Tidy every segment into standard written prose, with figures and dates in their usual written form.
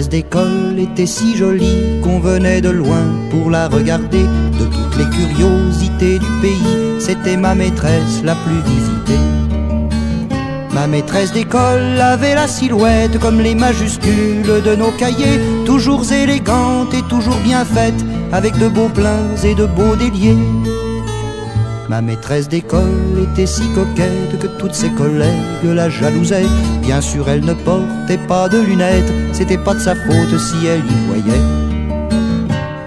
maîtresse d'école était si jolie qu'on venait de loin pour la regarder. De toutes les curiosités du pays, c'était ma maîtresse la plus visitée. Ma maîtresse d'école avait la silhouette comme les majuscules de nos cahiers, toujours élégante et toujours bien faite, avec de beaux pleins et de beaux déliés. Ma maîtresse d'école était si coquette que toutes ses collègues la jalousaient. Bien sûr elle ne portait pas de lunettes, c'était pas de sa faute si elle y voyait.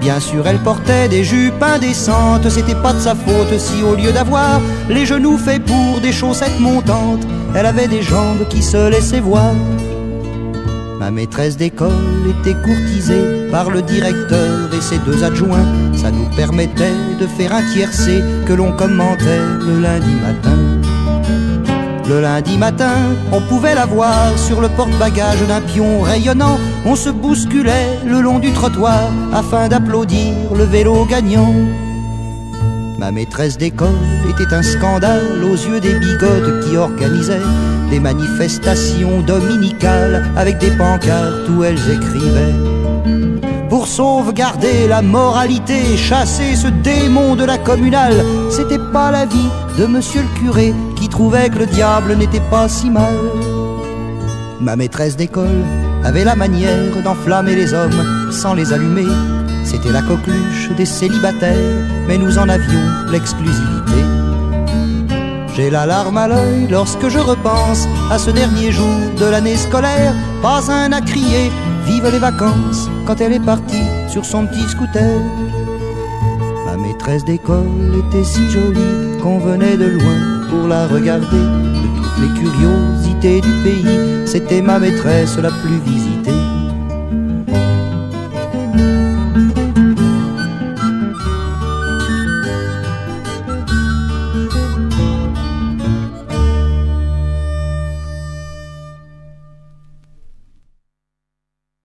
Bien sûr elle portait des jupes indécentes, c'était pas de sa faute si au lieu d'avoir les genoux faits pour des chaussettes montantes, elle avait des jambes qui se laissaient voir. Ma maîtresse d'école était courtisée par le directeur et ses deux adjoints. Ça nous permettait de faire un tiercé que l'on commentait le lundi matin. Le lundi matin, on pouvait la voir sur le porte-bagages d'un pion rayonnant. On se bousculait le long du trottoir afin d'applaudir le vélo gagnant. Ma maîtresse d'école était un scandale aux yeux des bigotes qui organisaient des manifestations dominicales avec des pancartes où elles écrivaient: pour sauvegarder la moralité, chasser ce démon de la communale. C'était pas l'avis de monsieur le curé qui trouvait que le diable n'était pas si mal. Ma maîtresse d'école avait la manière d'enflammer les hommes sans les allumer. C'était la coqueluche des célibataires, mais nous en avions l'exclusivité. J'ai la larme à l'œil lorsque je repense à ce dernier jour de l'année scolaire. Pas un à crier « Vive les vacances !» quand elle est partie sur son petit scooter. Ma maîtresse d'école était si jolie qu'on venait de loin pour la regarder. De toutes les curiosités du pays, c'était ma maîtresse la plus visitée.